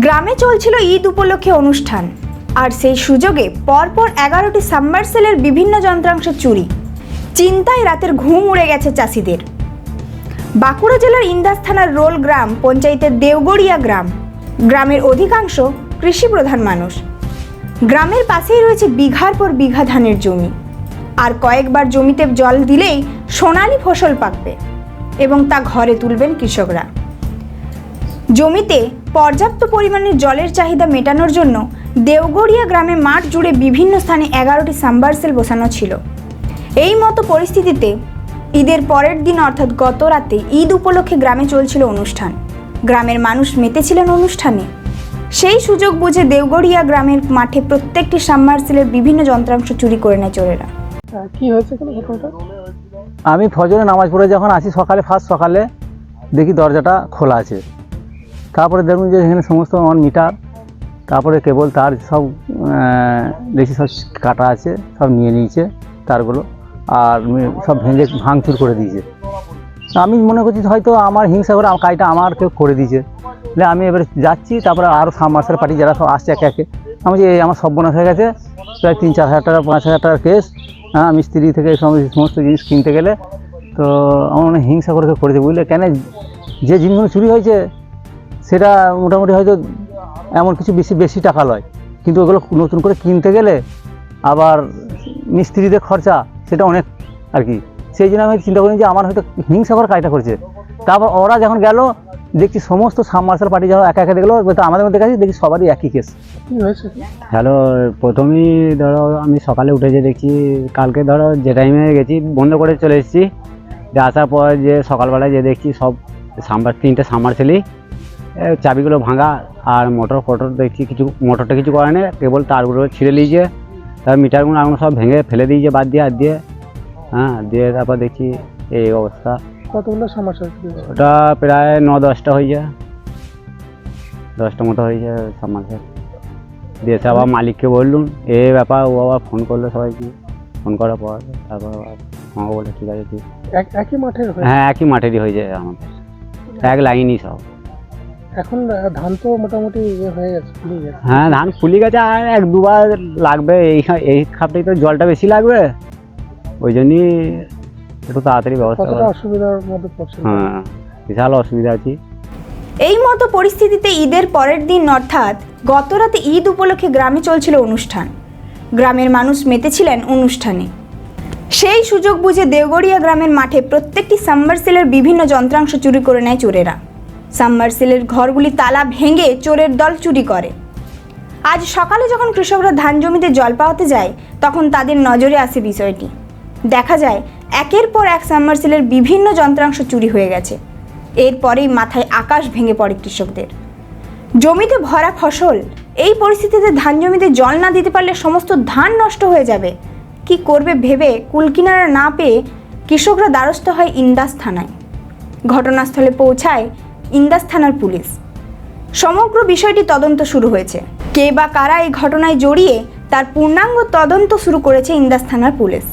গ্রামে চলছিল ঈদ উপলক্ষে অনুষ্ঠান, আর সেই সুযোগে পরপর 11টি সাবমার্সেলের বিভিন্ন যন্ত্রাংশের চুরি। চিন্তায় রাতের ঘুম উড়ে গেছে চাষিদের। বাঁকুড়া জেলার ইন্দাস থানার রোল গ্রাম পঞ্চায়েতের দেওগড়িয়া গ্রাম। গ্রামের অধিকাংশ কৃষিপ্রধান মানুষ। গ্রামের পাশেই রয়েছে বিঘার পর বিঘা ধানের জমি, আর কয়েকবার জমিতে জল দিলেই সোনালি ফসল পাকবে এবং তা ঘরে তুলবেন কৃষকরা। জমিতে পর্যাপ্ত পরিমাণে জলের চাহিদা মেটানোর জন্য দেওগড়িয়া গ্রামে মাঠ জুড়ে বিভিন্ন স্থানে 11টি সাবমার্সেল বসানো ছিল। এই মতো পরিস্থিতিতে ঈদের পরের দিন অর্থাৎ গত রাতে ঈদ উপলক্ষে গ্রামে চলছিল অনুষ্ঠান। গ্রামের মানুষ মেতেছিলেন অনুষ্ঠানে। সেই সুযোগ বুঝে দেওগড়িয়া গ্রামের মাঠে প্রত্যেকটি সাবমার্সেলের বিভিন্ন যন্ত্রাংশ চুরি করে নেয় চোরেরা। কি হয়েছে ঘটনাটা? আমি ফজরে নামাজ পড়ে যখন আসি ফার্স্ট সকালে দেখি দরজাটা খোলা আছে। তারপরে দেখুন যে এখানে সমস্ত আমার মিটার, তারপরে কেবল তার সব দেখি সব কাটা আছে, সব নিয়ে নিয়েছে তারগুলো, আর সব ভাঙচুর করে দিয়েছে। আমি মনে করছি হয়তো আমার হিংসা করে কাজটা আমার কেউ করে দিয়েছে। আমি এবারে যাচ্ছি, তারপরে আরও সাবমার্সেল পার্টি যারা সব আসছে একে একে, আমি যে আমার সর্বনাশ হয়ে গেছে, প্রায় 3-4 হাজার টাকা 5 হাজার টাকার কেস। মিস্ত্রি থেকে সমস্ত জিনিস কিনতে গেলে তো আমার মনে হিংসা করে করেছে, বুঝলে। কেন যে জিনিসগুলো চুরি হয়েছে সেটা মোটামুটি হয়তো এমন কিছু বেশি টাকা লয়, কিন্তু ওগুলো নতুন করে কিনতে গেলে আবার মিস্ত্রিদের খরচা সেটা অনেক আর কি। সেই জন্য আমি চিন্তা করি যে আমার হয়তো হিংসা করে কাজটা করেছে। তারপর ওরা যখন গেল দেখছি সমস্ত সাবমার্সেল পার্টি যখন একা একা দেখলো, আমাদের মধ্যে কাছে দেখি সবারই একই কেস। হ্যালো, প্রথমেই ধরো আমি সকালে উঠে যে দেখছি, কালকে ধরো যে টাইমে গেছি বন্ধ করে চলে এসেছি, যে আসার পর যে সকালবেলায় যে দেখছি সব 3টে সাবমার্সেলই চাবিগুলো ভাঙা, আর মোটর দেখছি কিছু মোটরটা কিছু করে না, কেবল তারগুলো ছিঁড়ে নিয়েছে, তার মিটারগুলো এখন সব ভেঙে ফেলে দিয়েছে বাদ দিয়ে হাত দিয়ে। দিয়ে তারপর দেখছি এই অবস্থা। কতগুলো সাবমার্সেল? ওটা প্রায় 9-10টা হয়ে যায়, 10টা মতো হয়ে যায় সাবমার্সেল। দিয়েছে আবার মালিককে বললুম এই ব্যাপার, ও আবার ফোন করলো সবাইকে। ফোন করার পর তারপর আমাকে বলে ঠিক আছে ঠিক। একই মাঠের? হ্যাঁ, একই মাঠেরই হয়ে যায় আমাদের, এক লাইনই সব। এখন ধান তো মোটামুটি হয়ে গেছে, ফুলে গেছে। হ্যাঁ, ধান ফুলে গেছে, আর 1-2বার লাগবে। এই খাপটাই তো জলটা বেশি লাগবে, ওই জন্যই একটু তাড়াতাড়ি ব্যবস্থা। কতটা অসুবিধার মধ্যে পড়ছে? হ্যাঁ, বিশাল অসুবিধা আছে। এই মতো পরিস্থিতিতে ঈদের পরের দিন অর্থাৎ গত রাতে ঈদ উপলক্ষে গ্রামে চলছিল অনুষ্ঠান। গ্রামের মানুষ মেতেছিলেন অনুষ্ঠানে। সেই সুযোগ বুঝে দেওগড়িয়া গ্রামের মাঠে প্রত্যেকটি সাবমার্সেলের বিভিন্ন যন্ত্রাংশ চুরি করে নেয় চোরেরা। সাবমার্সেলের ঘরগুলি তালা ভেঙে চোরের দল চুরি করে। আজ সকালে যখন কৃষকরা ধান জমিতে জল পাওয়াতে যায়, তখন তাদের নজরে আসে বিষয়টি। দেখা যায় একের পর এক সাবমার্সেলের বিভিন্ন যন্ত্রাংশ চুরি হয়ে গেছে। এরপরেই মাথায় আকাশ ভেঙে পড়ে কৃষকদের। জমিতে ভরা ফসল, এই পরিস্থিতিতে ধান জমিতে জল না দিতে পারলে সমস্ত ধান নষ্ট হয়ে যাবে। কি করবে ভেবে কুলকিনারা না পেয়ে কৃষকরা দ্বারস্থ হয় ইন্দাস থানায়। ঘটনাস্থলে পৌঁছায় ইন্দাস থানার পুলিশ। সমগ্র বিষয়টি তদন্ত শুরু হয়েছে। কে বা কারা এই ঘটনায় জড়িয়ে তার পূর্ণাঙ্গ তদন্ত শুরু করেছে ইন্দাস থানার পুলিশ।